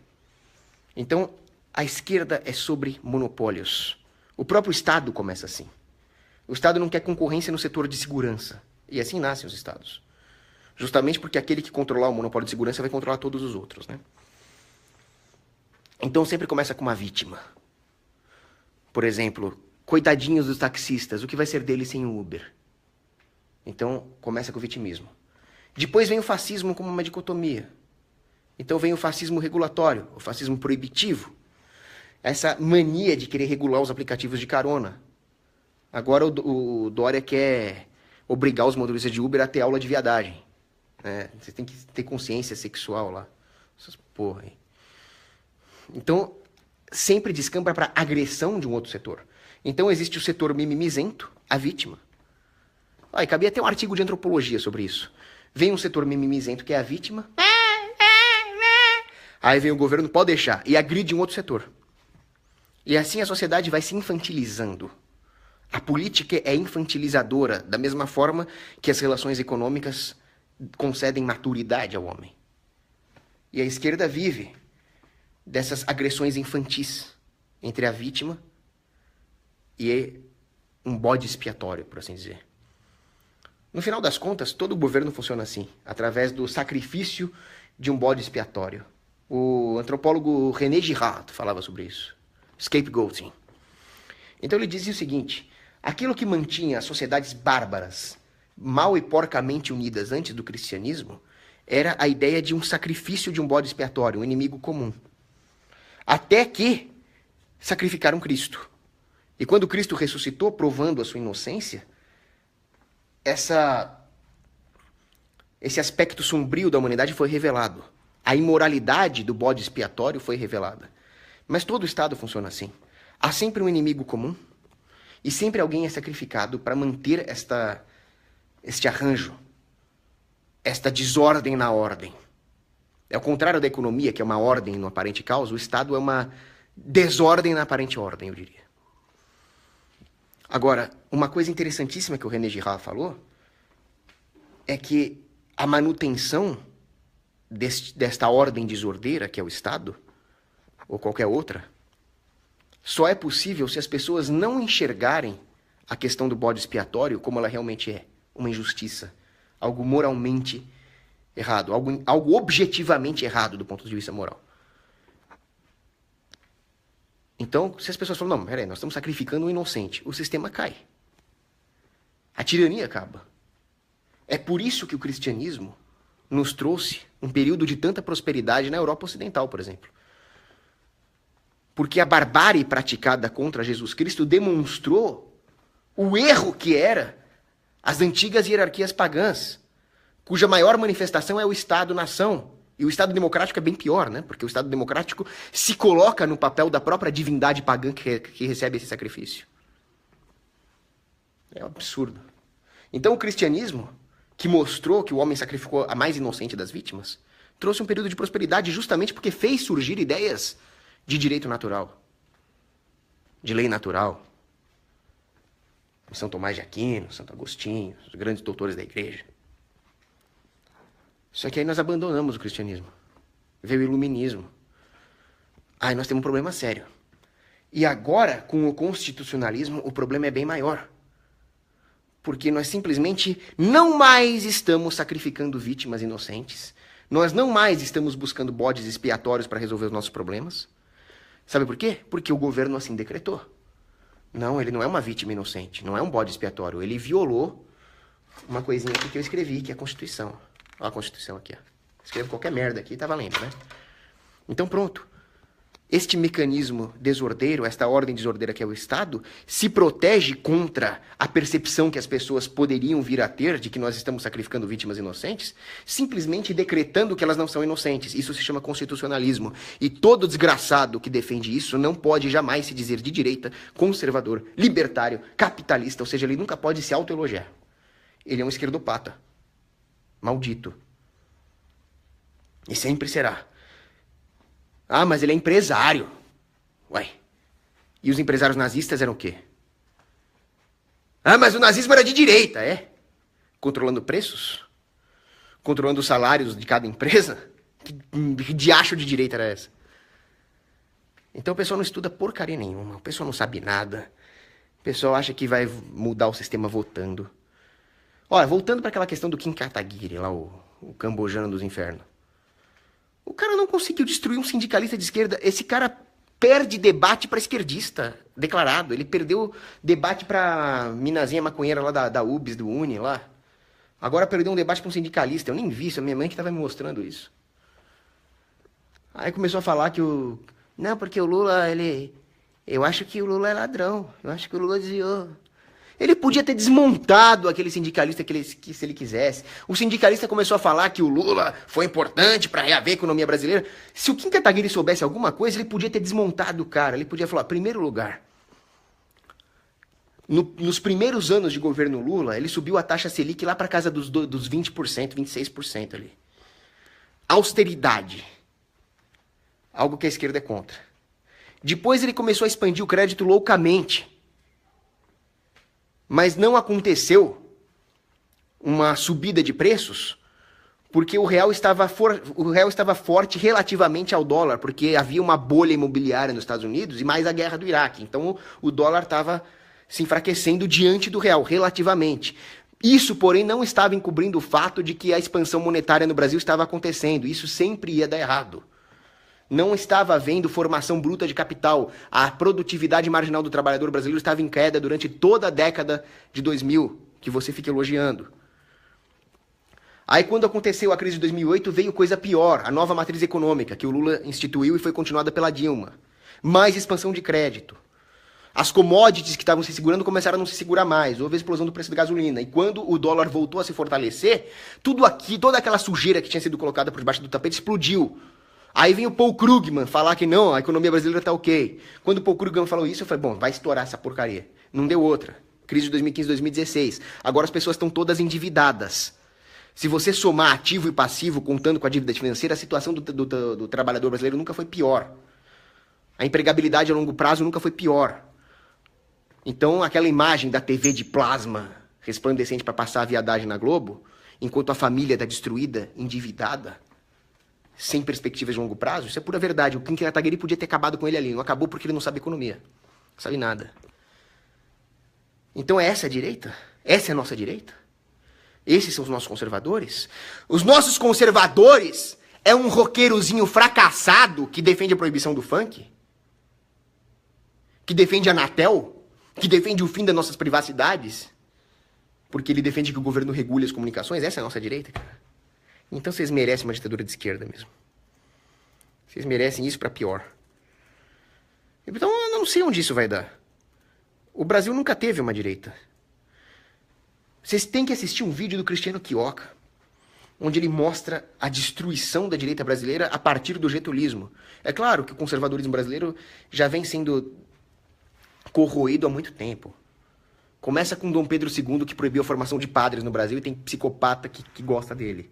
Então, a esquerda é sobre monopólios. O próprio Estado começa assim. O Estado não quer concorrência no setor de segurança. E assim nascem os Estados. Justamente porque aquele que controlar o monopólio de segurança vai controlar todos os outros, né? Então sempre começa com uma vítima. Por exemplo, Coitadinhos dos taxistas, o que vai ser deles sem o Uber? Então, começa com o vitimismo. Depois vem o fascismo como uma dicotomia. Então vem o fascismo regulatório, o fascismo proibitivo. Essa mania de querer regular os aplicativos de carona. Agora o Dória quer obrigar os motoristas de Uber a ter aula de viadagem. Você tem que ter consciência sexual lá. Essas porra aí. Então, sempre descamba para agressão de um outro setor. Então existe o setor mimimizento, a vítima. E cabia até um artigo de antropologia sobre isso. Vem um setor mimimizento, que é a vítima. Aí vem o governo, pode deixar, e agride um outro setor. E assim a sociedade vai se infantilizando. A política é infantilizadora, da mesma forma que as relações econômicas concedem maturidade ao homem. E a esquerda vive dessas agressões infantis entre a vítima e um bode expiatório, por assim dizer. No final das contas, todo governo funciona assim, através do sacrifício de um bode expiatório. O antropólogo René Girard falava sobre isso. Scapegoating. Então ele dizia o seguinte: aquilo que mantinha as sociedades bárbaras mal e porcamente unidas antes do cristianismo era a ideia de um sacrifício de um bode expiatório, um inimigo comum. Até que sacrificaram Cristo. E quando Cristo ressuscitou, provando a sua inocência, esse aspecto sombrio da humanidade foi revelado. A imoralidade do bode expiatório foi revelada. Mas todo Estado funciona assim. Há sempre um inimigo comum e sempre alguém é sacrificado para manter este arranjo, esta desordem na ordem. É o contrário da economia, que é uma ordem no aparente caos, o Estado é uma desordem na aparente ordem, eu diria. Agora, uma coisa interessantíssima que o René Girard falou é que a manutenção desta ordem desordeira, que é o Estado, ou qualquer outra, só é possível se as pessoas não enxergarem a questão do bode expiatório como ela realmente é, uma injustiça, algo moralmente errado, algo objetivamente errado do ponto de vista moral. Então, se as pessoas falam, não, peraí, nós estamos sacrificando um inocente, o sistema cai. A tirania acaba. É por isso que o cristianismo nos trouxe um período de tanta prosperidade na Europa Ocidental, por exemplo. Porque a barbárie praticada contra Jesus Cristo demonstrou o erro que era as antigas hierarquias pagãs, cuja maior manifestação é o Estado-nação. E o Estado democrático é bem pior, né? Porque o Estado democrático se coloca no papel da própria divindade pagã que recebe esse sacrifício. É um absurdo. Então o cristianismo, que mostrou que o homem sacrificou a mais inocente das vítimas, trouxe um período de prosperidade justamente porque fez surgir ideias de direito natural, de lei natural. São Tomás de Aquino, Santo Agostinho, os grandes doutores da igreja. Só que aí nós abandonamos o cristianismo. Veio o iluminismo. Aí nós temos um problema sério. E agora, com o constitucionalismo, o problema é bem maior. Porque nós simplesmente não mais estamos sacrificando vítimas inocentes. Nós não mais estamos buscando bodes expiatórios para resolver os nossos problemas. Sabe por quê? Porque o governo assim decretou. Não, ele não é uma vítima inocente, não é um bode expiatório. Ele violou uma coisinha aqui que eu escrevi, que é a Constituição. Olha a Constituição aqui, ó. Escrevo qualquer merda aqui, tá valendo, né? Então pronto. Este mecanismo desordeiro, esta ordem desordeira que é o Estado, se protege contra a percepção que as pessoas poderiam vir a ter de que nós estamos sacrificando vítimas inocentes, simplesmente decretando que elas não são inocentes. Isso se chama constitucionalismo. E todo desgraçado que defende isso não pode jamais se dizer de direita, conservador, libertário, capitalista, ou seja, ele nunca pode se autoelogiar. Ele é um esquerdopata. Maldito. E sempre será. Ah, mas ele é empresário. Ué. E os empresários nazistas eram o quê? Ah, mas o nazismo era de direita, é? Controlando preços? Controlando os salários de cada empresa? Que diacho de direita era essa? Então o pessoal não estuda porcaria nenhuma. O pessoal não sabe nada. O pessoal acha que vai mudar o sistema votando. Olha, voltando para aquela questão do Kim Kataguiri, lá o cambojano dos infernos. O cara não conseguiu destruir um sindicalista de esquerda. Esse cara perde debate para esquerdista, declarado. Ele perdeu debate para minazinha maconheira lá da UBS, do Uni, lá. Agora perdeu um debate para um sindicalista. Eu nem vi isso, a minha mãe que estava me mostrando isso. Aí começou a falar que o... Não, porque o Lula, ele... Eu acho que o Lula é ladrão. Eu acho que o Lula desviou. Ele podia ter desmontado aquele sindicalista que se ele quisesse. O sindicalista começou a falar que o Lula foi importante para reaver a economia brasileira. Se o Kim Kataguiri soubesse alguma coisa, ele podia ter desmontado o cara. Ele podia falar, primeiro lugar, nos primeiros anos de governo Lula, ele subiu a taxa Selic lá para casa dos 20%, 26% ali. Austeridade. Algo que a esquerda é contra. Depois ele começou a expandir o crédito loucamente. Mas não aconteceu uma subida de preços porque o real estava forte relativamente ao dólar, porque havia uma bolha imobiliária nos Estados Unidos e mais a guerra do Iraque. Então o dólar estava se enfraquecendo diante do real, relativamente. Isso, porém, não estava encobrindo o fato de que a expansão monetária no Brasil estava acontecendo. Isso sempre ia dar errado. Não estava havendo formação bruta de capital. A produtividade marginal do trabalhador brasileiro estava em queda durante toda a década de 2000, que você fica elogiando. Aí, quando aconteceu a crise de 2008, veio coisa pior, a nova matriz econômica, que o Lula instituiu e foi continuada pela Dilma. Mais expansão de crédito. As commodities que estavam se segurando começaram a não se segurar mais. Houve a explosão do preço da gasolina. E quando o dólar voltou a se fortalecer, tudo aqui, toda aquela sujeira que tinha sido colocada por debaixo do tapete explodiu. Aí vem o Paul Krugman falar que não, a economia brasileira tá ok. Quando o Paul Krugman falou isso, eu falei, bom, vai estourar essa porcaria. Não deu outra. Crise de 2015, 2016. Agora as pessoas estão todas endividadas. Se você somar ativo e passivo, contando com a dívida financeira, a situação do trabalhador brasileiro nunca foi pior. A empregabilidade a longo prazo nunca foi pior. Então, aquela imagem da TV de plasma resplandecente para passar a viadagem na Globo, enquanto a família está destruída, endividada, sem perspectivas de longo prazo, isso é pura verdade. O Kim Kataguiri podia ter acabado com ele ali. Não acabou porque ele não sabe economia. Não sabe nada. Então é essa a direita? Essa é a nossa direita? Esses são os nossos conservadores? Os nossos conservadores é um roqueirozinho fracassado que defende a proibição do funk? Que defende a Anatel? Que defende o fim das nossas privacidades? Porque ele defende que o governo regule as comunicações? Essa é a nossa direita, cara. Então vocês merecem uma ditadura de esquerda mesmo. Vocês merecem isso para pior. Então eu não sei onde isso vai dar. O Brasil nunca teve uma direita. Vocês têm que assistir um vídeo do Cristiano Quioca, onde ele mostra a destruição da direita brasileira a partir do getulismo. É claro que o conservadorismo brasileiro já vem sendo corroído há muito tempo. Começa com Dom Pedro II, que proibiu a formação de padres no Brasil, e tem psicopata que gosta dele.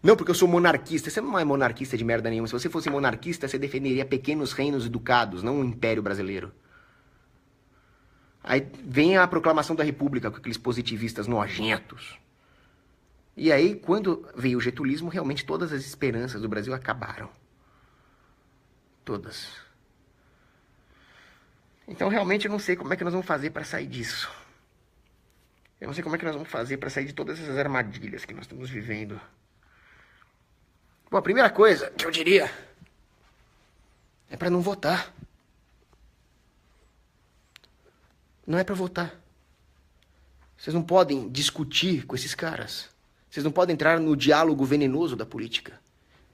Não, porque eu sou monarquista. Você não é monarquista de merda nenhuma. Se você fosse monarquista, você defenderia pequenos reinos e ducados, não o Império Brasileiro. Aí vem a proclamação da República com aqueles positivistas nojentos. E aí, quando veio o getulismo, realmente todas as esperanças do Brasil acabaram. Todas. Então, realmente, eu não sei como é que nós vamos fazer para sair disso. Eu não sei como é que nós vamos fazer para sair de todas essas armadilhas que nós estamos vivendo. Bom, a primeira coisa que eu diria é para não votar. Não é para votar. Vocês não podem discutir com esses caras. Vocês não podem entrar no diálogo venenoso da política,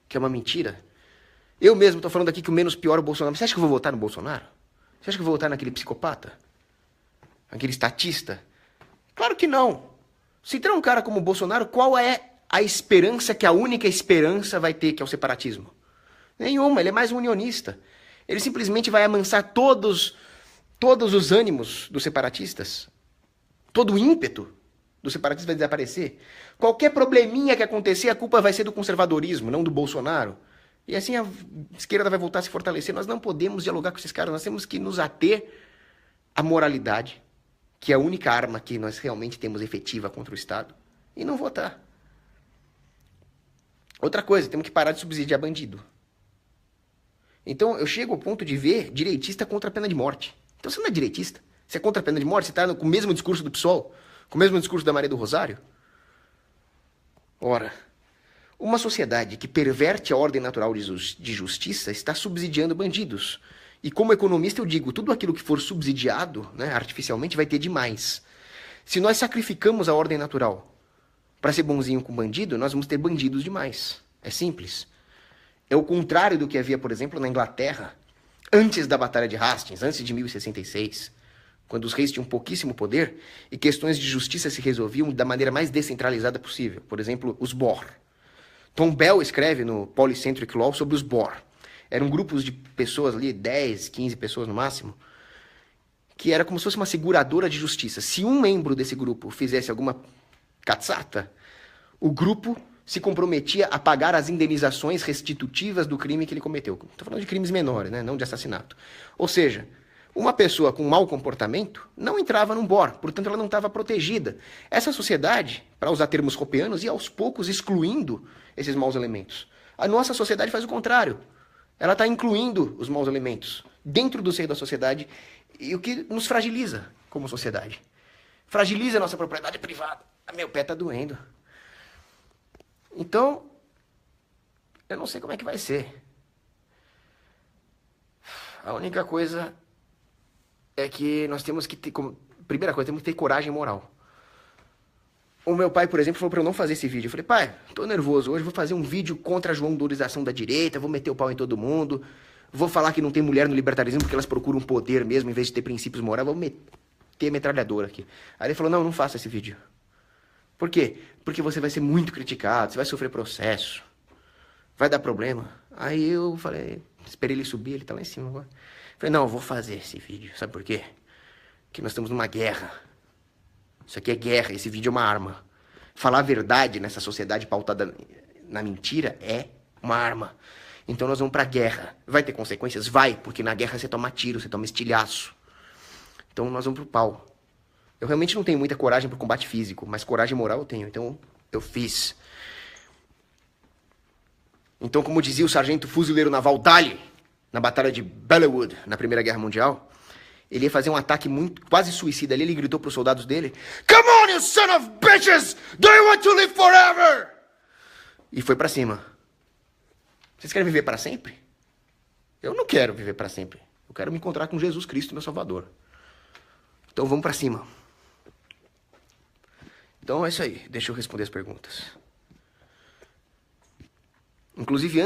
que é uma mentira. Eu mesmo estou falando aqui que o menos pior é o Bolsonaro. Você acha que eu vou votar no Bolsonaro? Você acha que eu vou votar naquele psicopata? Aquele estatista? Claro que não. Se tem um cara como o Bolsonaro, qual é a esperança que a única esperança vai ter, que é o separatismo? Nenhuma, ele é mais um unionista. Ele simplesmente vai amansar todos os ânimos dos separatistas. Todo o ímpeto do separatismo vai desaparecer. Qualquer probleminha que acontecer, a culpa vai ser do conservadorismo, não do Bolsonaro. E assim a esquerda vai voltar a se fortalecer. Nós não podemos dialogar com esses caras, nós temos que nos ater à moralidade, que é a única arma que nós realmente temos efetiva contra o Estado, e não votar. Outra coisa, temos que parar de subsidiar bandido. Então, eu chego ao ponto de ver direitista contra a pena de morte. Então, você não é direitista? Você é contra a pena de morte? Você está com o mesmo discurso do PSOL? Com o mesmo discurso da Maria do Rosário? Ora, uma sociedade que perverte a ordem natural de justiça está subsidiando bandidos. E como economista eu digo, tudo aquilo que for subsidiado, né, artificialmente, vai ter demais. Se nós sacrificamos a ordem natural para ser bonzinho com bandido, nós vamos ter bandidos demais. É simples. É o contrário do que havia, por exemplo, na Inglaterra, antes da Batalha de Hastings, antes de 1066, quando os reis tinham pouquíssimo poder e questões de justiça se resolviam da maneira mais descentralizada possível. Por exemplo, os Boer. Tom Bell escreve no Polycentric Law sobre os Boer. Eram grupos de pessoas ali, 10, 15 pessoas no máximo, que era como se fosse uma seguradora de justiça. Se um membro desse grupo fizesse alguma catsata, o grupo se comprometia a pagar as indenizações restitutivas do crime que ele cometeu. Estou falando de crimes menores, né? Não de assassinato. Ou seja, uma pessoa com mau comportamento não entrava num BOR, portanto ela não estava protegida. Essa sociedade, para usar termos hopeanos, ia aos poucos excluindo esses maus elementos. A nossa sociedade faz o contrário. Ela está incluindo os maus elementos dentro do seio da sociedade, e o que nos fragiliza como sociedade. Fragiliza a nossa propriedade privada. Meu pé está doendo. Então, eu não sei como é que vai ser. A única coisa é que nós temos que ter, primeira coisa, temos que ter coragem moral. O meu pai, por exemplo, falou para eu não fazer esse vídeo. Eu falei, pai, tô nervoso hoje, vou fazer um vídeo contra a joão-dorização da direita, vou meter o pau em todo mundo, vou falar que não tem mulher no libertarismo porque elas procuram poder mesmo, em vez de ter princípios morais, vou meter metralhadora aqui. Aí ele falou, não faça esse vídeo. Por quê? Porque você vai ser muito criticado, você vai sofrer processo, vai dar problema. Aí eu falei, esperei ele subir, ele tá lá em cima agora. Falei, não, eu vou fazer esse vídeo, sabe por quê? Porque nós estamos numa guerra. Isso aqui é guerra, esse vídeo é uma arma. Falar a verdade nessa sociedade pautada na mentira é uma arma. Então nós vamos pra guerra. Vai ter consequências? Vai, porque na guerra você toma tiro, você toma estilhaço. Então nós vamos pro pau. Eu realmente não tenho muita coragem pro combate físico, mas coragem moral eu tenho, então eu fiz. Então, como dizia o sargento fuzileiro naval Daly, na batalha de Bellewood, na Primeira Guerra Mundial, ele ia fazer um ataque quase suicida ali, ele gritou pros soldados dele, "Come on, you son of bitches! Do you want to live forever?" E foi pra cima. Vocês querem viver para sempre? Eu não quero viver para sempre. Eu quero me encontrar com Jesus Cristo, meu Salvador. Então vamos pra cima. Então é isso aí, deixa eu responder as perguntas. Inclusive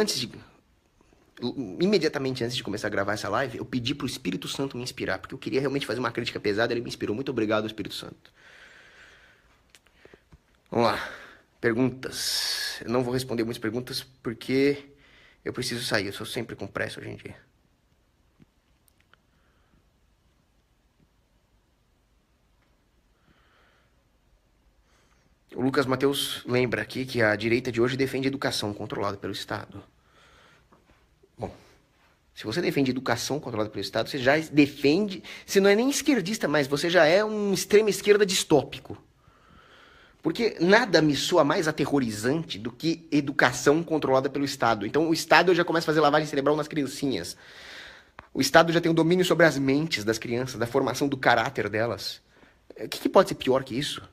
imediatamente antes de começar a gravar essa live, eu pedi pro Espírito Santo me inspirar, porque eu queria realmente fazer uma crítica pesada, ele me inspirou. Muito obrigado, Espírito Santo. Vamos lá, perguntas. Eu não vou responder muitas perguntas porque eu preciso sair, eu sou sempre com pressa hoje em dia. O Lucas Mateus lembra aqui que a direita de hoje defende educação controlada pelo Estado. Bom, se você defende educação controlada pelo Estado, você já defende... Você não é nem esquerdista mais, você já é um extrema-esquerda distópico. Porque nada me soa mais aterrorizante do que educação controlada pelo Estado. Então o Estado já começa a fazer lavagem cerebral nas criancinhas. O Estado já tem o domínio sobre as mentes das crianças, da formação do caráter delas. O que pode ser pior que isso?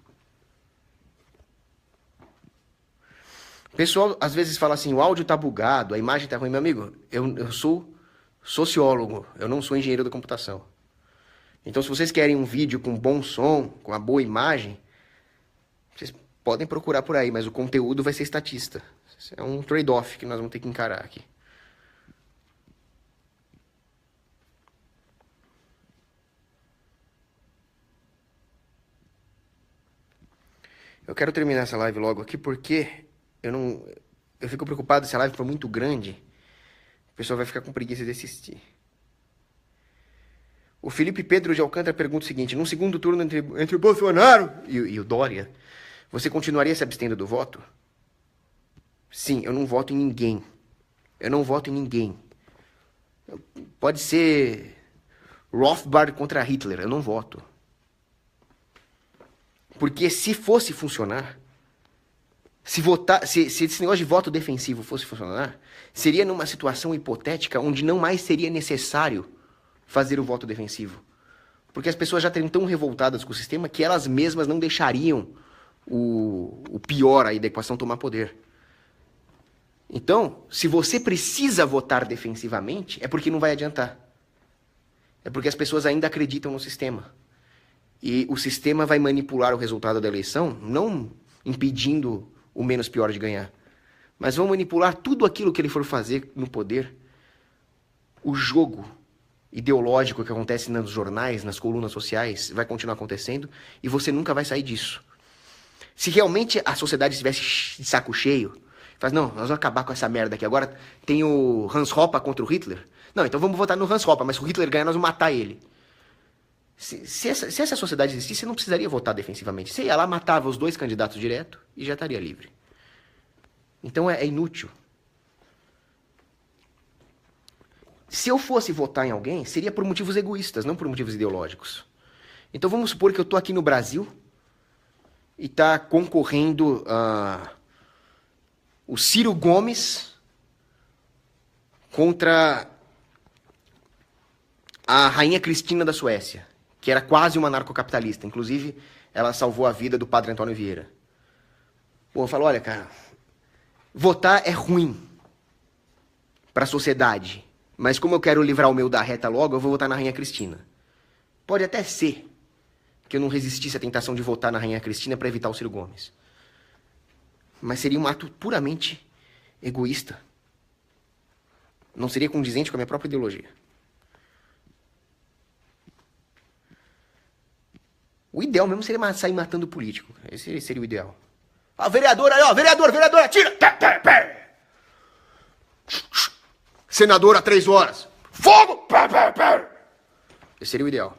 O pessoal às vezes fala assim, o áudio tá bugado, a imagem tá ruim. Meu amigo, eu sou sociólogo, eu não sou engenheiro da computação. Então se vocês querem um vídeo com bom som, com uma boa imagem, vocês podem procurar por aí, mas o conteúdo vai ser estatista. É um trade-off que nós vamos ter que encarar aqui. Eu quero terminar essa live logo aqui porque... Eu fico preocupado se a live for muito grande, o pessoal vai ficar com preguiça de assistir. O Felipe Pedro de Alcântara pergunta o seguinte, num segundo turno entre o Bolsonaro e o Dória, você continuaria se abstendo do voto? Sim, eu não voto em ninguém. Eu não voto em ninguém. Pode ser Rothbard contra Hitler, eu não voto. Porque se fosse funcionar... Se esse negócio de voto defensivo fosse funcionar, seria numa situação hipotética onde não mais seria necessário fazer o voto defensivo. Porque as pessoas já estariam tão revoltadas com o sistema que elas mesmas não deixariam o pior aí da equação tomar poder. Então, se você precisa votar defensivamente, é porque não vai adiantar. É porque as pessoas ainda acreditam no sistema. E o sistema vai manipular o resultado da eleição, não impedindo o menos pior de ganhar, mas vão manipular tudo aquilo que ele for fazer no poder. O jogo ideológico que acontece nos jornais, nas colunas sociais, vai continuar acontecendo e você nunca vai sair disso. Se realmente a sociedade estivesse de saco cheio, faz, não, nós vamos acabar com essa merda aqui. Agora tem o Hans Hoppe contra o Hitler. Não, então vamos votar no Hans Hoppe, mas se o Hitler ganhar, nós vamos matar ele. Se essa sociedade existisse, você não precisaria votar defensivamente. Você ia lá, matava os dois candidatos direto e já estaria livre. Então é inútil. Se eu fosse votar em alguém, seria por motivos egoístas, não por motivos ideológicos. Então vamos supor que eu estou aqui no Brasil e está concorrendo o Ciro Gomes contra a Rainha Cristina da Suécia, que era quase uma anarcocapitalista. Inclusive, ela salvou a vida do padre Antônio Vieira. Pô, eu falo, olha, cara, votar é ruim para a sociedade, mas como eu quero livrar o meu da reta logo, eu vou votar na Rainha Cristina. Pode até ser que eu não resistisse à tentação de votar na Rainha Cristina para evitar o Ciro Gomes. Mas seria um ato puramente egoísta. Não seria condizente com a minha própria ideologia. O ideal mesmo seria sair matando o político. Esse seria o ideal. Ah, vereador aí, ó, vereador, atira! Senador, a 3 horas. Fogo! Esse seria o ideal.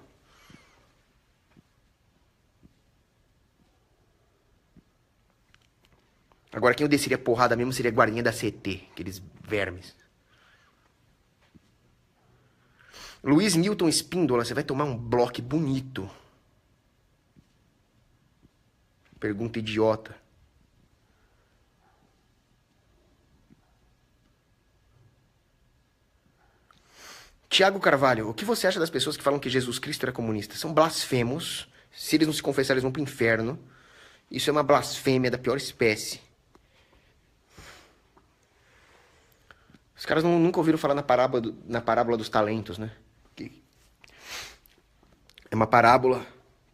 Agora, quem eu desceria porrada mesmo seria a guardinha da CT, aqueles vermes. Luiz Milton Espíndola, você vai tomar um bloco bonito. Pergunta idiota. Tiago Carvalho, o que você acha das pessoas que falam que Jesus Cristo era comunista? São blasfemos. Se eles não se confessarem, eles vão pro inferno. Isso é uma blasfêmia da pior espécie. Os caras nunca ouviram falar na parábola dos talentos, né? É uma parábola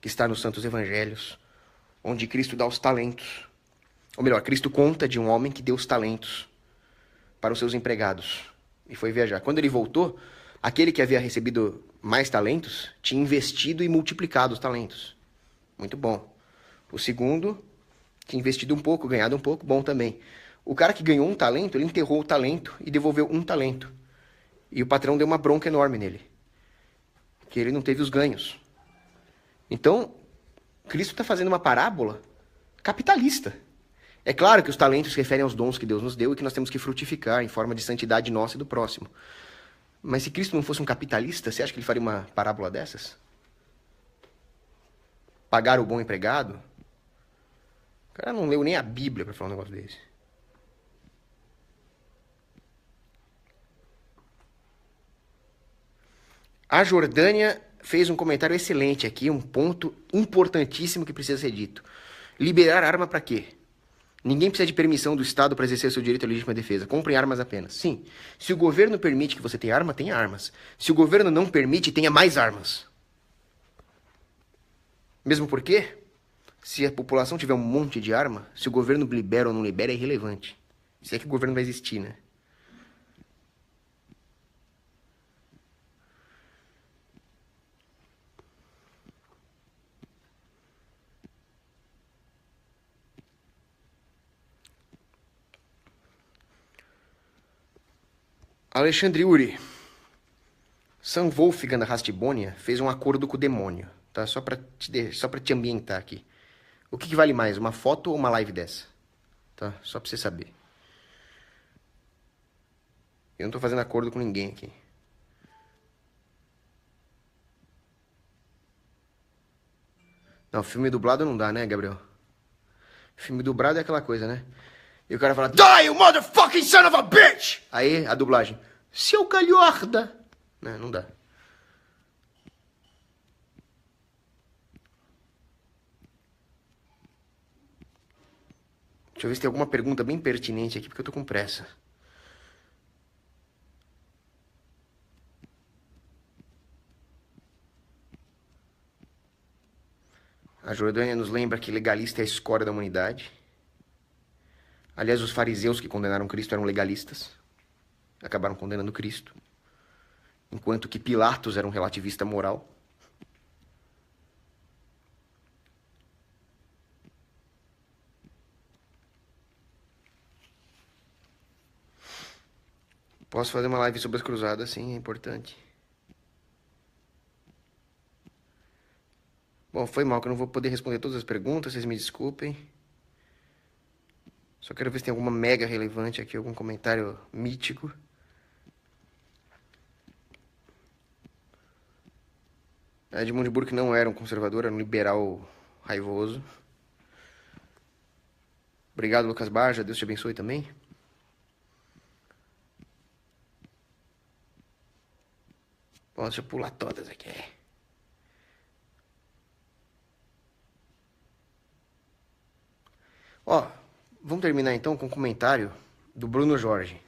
que está nos Santos Evangelhos, onde Cristo dá os talentos. Ou melhor, Cristo conta de um homem que deu os talentos para os seus empregados e foi viajar. Quando ele voltou, aquele que havia recebido mais talentos tinha investido e multiplicado os talentos. Muito bom. O segundo tinha investido um pouco, ganhado um pouco, bom também. O cara que ganhou um talento, ele enterrou o talento e devolveu um talento. E o patrão deu uma bronca enorme nele, que ele não teve os ganhos. Então, Cristo está fazendo uma parábola capitalista. É claro que os talentos se referem aos dons que Deus nos deu e que nós temos que frutificar em forma de santidade nossa e do próximo. Mas se Cristo não fosse um capitalista, você acha que ele faria uma parábola dessas? Pagar o bom empregado? O cara não leu nem a Bíblia para falar um negócio desse. A Jordânia fez um comentário excelente aqui, um ponto importantíssimo que precisa ser dito. Liberar arma para quê? Ninguém precisa de permissão do Estado para exercer seu direito à legítima defesa. Comprem armas apenas. Sim, se o governo permite que você tenha arma, tenha armas. Se o governo não permite, tenha mais armas. Mesmo porque, se a população tiver um monte de arma, se o governo libera ou não libera é irrelevante. Se é que o governo vai existir, né? Alexandre Uri. São Wolfgang da Rastibônia fez um acordo com o demônio, tá? Só pra te ambientar aqui. O que vale mais, uma foto ou uma live dessa? Tá? Só pra você saber. Eu não tô fazendo acordo com ninguém aqui. Não, filme dublado não dá, né, Gabriel? Filme dublado é aquela coisa, né? E o cara fala, die, you motherfucking son of a bitch! Aí, a dublagem, seu calhorda! Não dá. Deixa eu ver se tem alguma pergunta bem pertinente aqui, porque eu tô com pressa. A Jordânia nos lembra que legalista é a escória da humanidade. Aliás, os fariseus que condenaram Cristo eram legalistas. Acabaram condenando Cristo. Enquanto que Pilatos era um relativista moral. Posso fazer uma live sobre as cruzadas, sim, é importante. Bom, foi mal que eu não vou poder responder todas as perguntas, vocês me desculpem. Só quero ver se tem alguma mega relevante aqui, algum comentário mítico. Edmund de Burke não era um conservador, era um liberal raivoso. Obrigado, Lucas Barja, Deus te abençoe também. Bom, deixa eu pular todas aqui. Ó, vamos terminar então com um comentário do Bruno Jorge,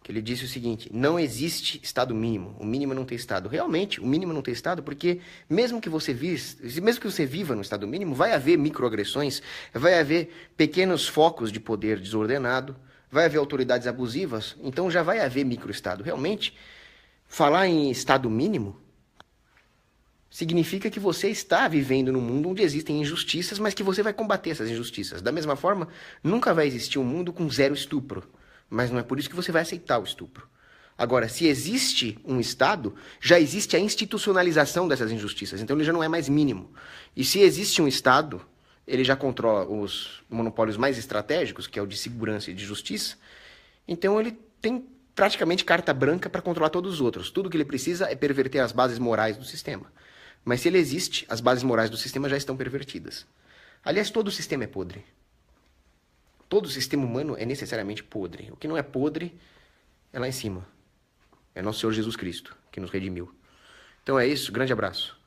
que ele disse o seguinte: não existe estado mínimo, o mínimo não tem estado. Realmente, o mínimo não tem estado, porque mesmo que você viva no estado mínimo, vai haver microagressões, vai haver pequenos focos de poder desordenado, vai haver autoridades abusivas, então já vai haver microestado. Realmente, falar em estado mínimo significa que você está vivendo num mundo onde existem injustiças, mas que você vai combater essas injustiças. Da mesma forma, nunca vai existir um mundo com zero estupro, mas não é por isso que você vai aceitar o estupro. Agora, se existe um Estado, já existe a institucionalização dessas injustiças, então ele já não é mais mínimo. E se existe um Estado, ele já controla os monopólios mais estratégicos, que é o de segurança e de justiça, então ele tem praticamente carta branca para controlar todos os outros. Tudo que ele precisa é perverter as bases morais do sistema. Mas se ele existe, as bases morais do sistema já estão pervertidas. Aliás, todo o sistema é podre. Todo o sistema humano é necessariamente podre. O que não é podre é lá em cima. É nosso Senhor Jesus Cristo, que nos redimiu. Então é isso, grande abraço.